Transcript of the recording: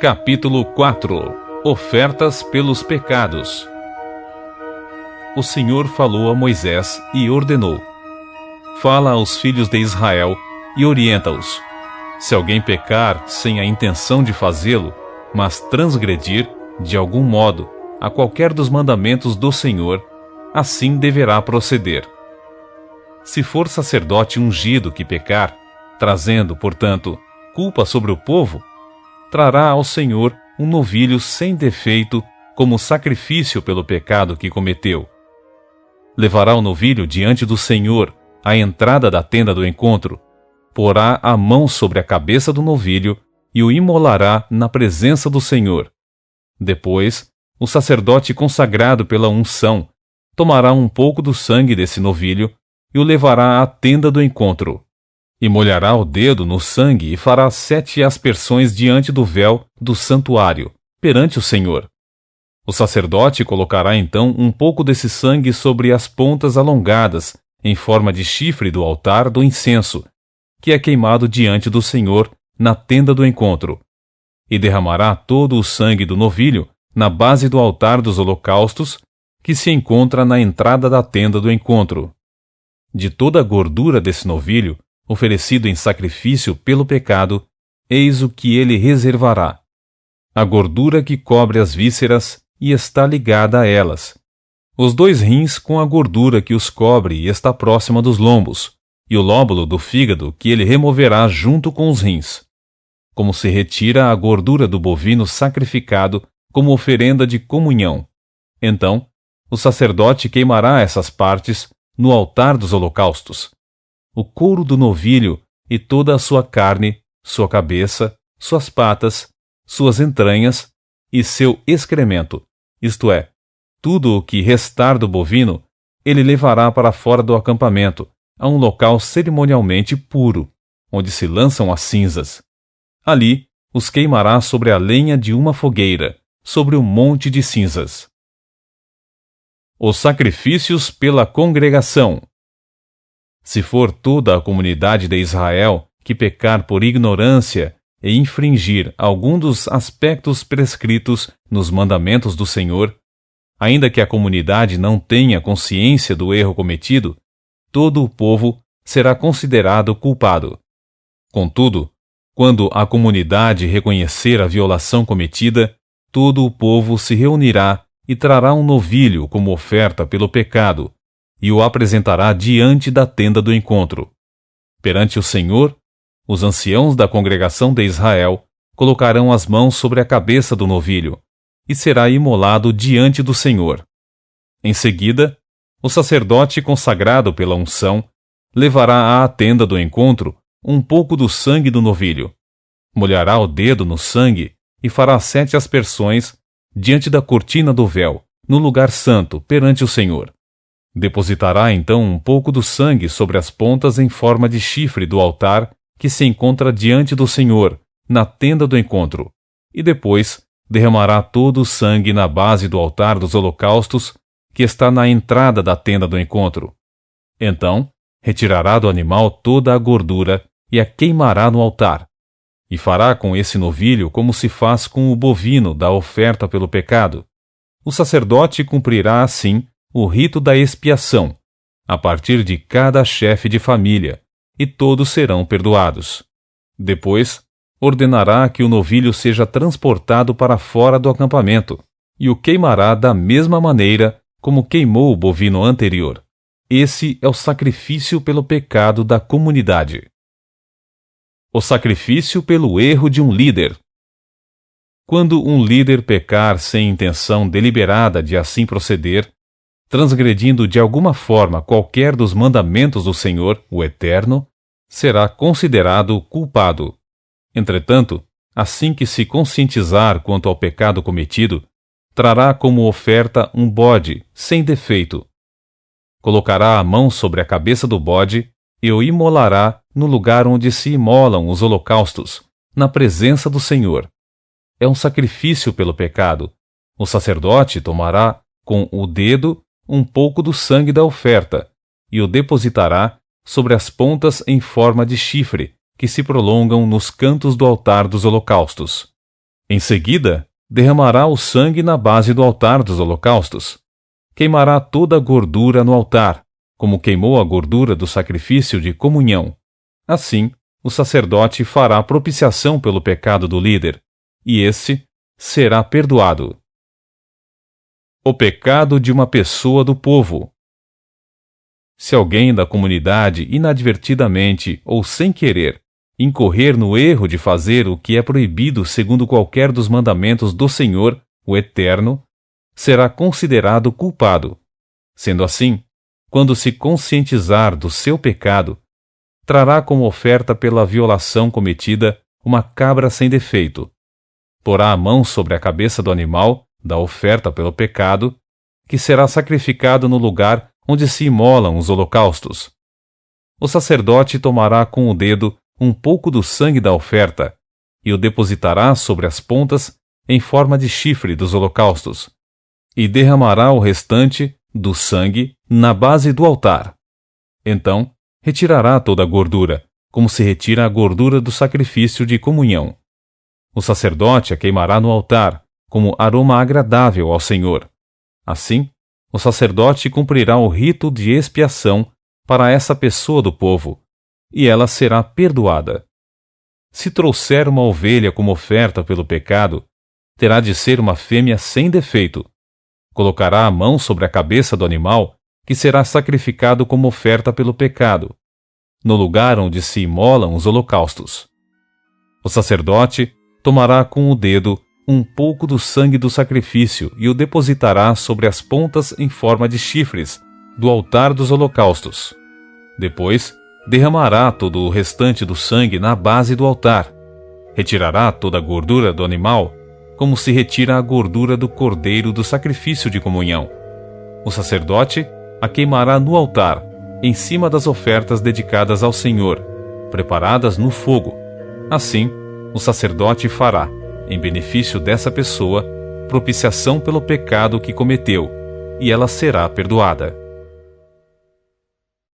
Capítulo 4 Ofertas pelos pecados. O Senhor falou a Moisés e ordenou: Fala aos filhos de Israel e orienta-os. Se alguém pecar sem a intenção de fazê-lo, mas transgredir, de algum modo, a qualquer dos mandamentos do Senhor, assim deverá proceder. Se for sacerdote ungido que pecar, trazendo, portanto, culpa sobre o povo, trará ao Senhor um novilho sem defeito como sacrifício pelo pecado que cometeu. Levará o novilho diante do Senhor à entrada da tenda do encontro, porá a mão sobre a cabeça do novilho e o imolará na presença do Senhor. Depois, o sacerdote consagrado pela unção tomará um pouco do sangue desse novilho e o levará à tenda do encontro. E molhará o dedo no sangue e fará 7 aspersões diante do véu do santuário, perante o Senhor. O sacerdote colocará então um pouco desse sangue sobre as pontas alongadas, em forma de chifre do altar do incenso, que é queimado diante do Senhor na tenda do encontro, e derramará todo o sangue do novilho na base do altar dos holocaustos, que se encontra na entrada da tenda do encontro. De toda a gordura desse novilho, oferecido em sacrifício pelo pecado, eis o que ele reservará: a gordura que cobre as vísceras e está ligada a elas, os 2 rins com a gordura que os cobre e está próxima dos lombos, e o lóbulo do fígado que ele removerá junto com os rins. Como se retira a gordura do bovino sacrificado como oferenda de comunhão. Então, o sacerdote queimará essas partes no altar dos holocaustos: o couro do novilho e toda a sua carne, sua cabeça, suas patas, suas entranhas e seu excremento, isto é, tudo o que restar do bovino, ele levará para fora do acampamento, a um local cerimonialmente puro, onde se lançam as cinzas. Ali os queimará sobre a lenha de uma fogueira, sobre um monte de cinzas. Os sacrifícios pela congregação. Se for toda a comunidade de Israel que pecar por ignorância e infringir algum dos aspectos prescritos nos mandamentos do Senhor, ainda que a comunidade não tenha consciência do erro cometido, todo o povo será considerado culpado. Contudo, quando a comunidade reconhecer a violação cometida, todo o povo se reunirá e trará um novilho como oferta pelo pecado, e o apresentará diante da tenda do encontro. Perante o Senhor, os anciãos da congregação de Israel colocarão as mãos sobre a cabeça do novilho, e será imolado diante do Senhor. Em seguida, o sacerdote consagrado pela unção levará à tenda do encontro um pouco do sangue do novilho, molhará o dedo no sangue e fará 7 aspersões diante da cortina do véu, no lugar santo, perante o Senhor. Depositará então um pouco do sangue sobre as pontas em forma de chifre do altar que se encontra diante do Senhor, na tenda do encontro, e depois derramará todo o sangue na base do altar dos holocaustos, que está na entrada da tenda do encontro. Então, retirará do animal toda a gordura e a queimará no altar, e fará com esse novilho como se faz com o bovino da oferta pelo pecado. O sacerdote cumprirá assim o rito da expiação, a partir de cada chefe de família, e todos serão perdoados. Depois, ordenará que o novilho seja transportado para fora do acampamento, e o queimará da mesma maneira como queimou o bovino anterior. Esse é o sacrifício pelo pecado da comunidade. O sacrifício pelo erro de um líder. Quando um líder pecar sem intenção deliberada de assim proceder, transgredindo de alguma forma qualquer dos mandamentos do Senhor, o Eterno, será considerado culpado. Entretanto, assim que se conscientizar quanto ao pecado cometido, trará como oferta um bode, sem defeito. Colocará a mão sobre a cabeça do bode e o imolará no lugar onde se imolam os holocaustos, na presença do Senhor. É um sacrifício pelo pecado. O sacerdote tomará com o dedo um pouco do sangue da oferta e o depositará sobre as pontas em forma de chifre que se prolongam nos cantos do altar dos holocaustos. Em seguida, derramará o sangue na base do altar dos holocaustos. Queimará toda a gordura no altar, como queimou a gordura do sacrifício de comunhão. Assim, o sacerdote fará propiciação pelo pecado do líder, e esse será perdoado. O pecado de uma pessoa do povo. Se alguém da comunidade inadvertidamente ou sem querer incorrer no erro de fazer o que é proibido segundo qualquer dos mandamentos do Senhor, o Eterno, será considerado culpado. Sendo assim, quando se conscientizar do seu pecado, trará como oferta pela violação cometida uma cabra sem defeito. Porá a mão sobre a cabeça do animal da oferta pelo pecado, que será sacrificado no lugar onde se imolam os holocaustos. O sacerdote tomará com o dedo um pouco do sangue da oferta e o depositará sobre as pontas em forma de chifre dos holocaustos, e derramará o restante do sangue na base do altar. Então, retirará toda a gordura, como se retira a gordura do sacrifício de comunhão. O sacerdote a queimará no altar, como aroma agradável ao Senhor. Assim, o sacerdote cumprirá o rito de expiação para essa pessoa do povo, e ela será perdoada. Se trouxer uma ovelha como oferta pelo pecado, terá de ser uma fêmea sem defeito. Colocará a mão sobre a cabeça do animal, que será sacrificado como oferta pelo pecado, no lugar onde se imolam os holocaustos. O sacerdote tomará com o dedo um pouco do sangue do sacrifício e o depositará sobre as pontas em forma de chifres do altar dos holocaustos. Depois, derramará todo o restante do sangue na base do altar. Retirará toda a gordura do animal, como se retira a gordura do cordeiro do sacrifício de comunhão. O sacerdote a queimará no altar, em cima das ofertas dedicadas ao Senhor, preparadas no fogo. Assim, o sacerdote fará, em benefício dessa pessoa, propiciação pelo pecado que cometeu, e ela será perdoada.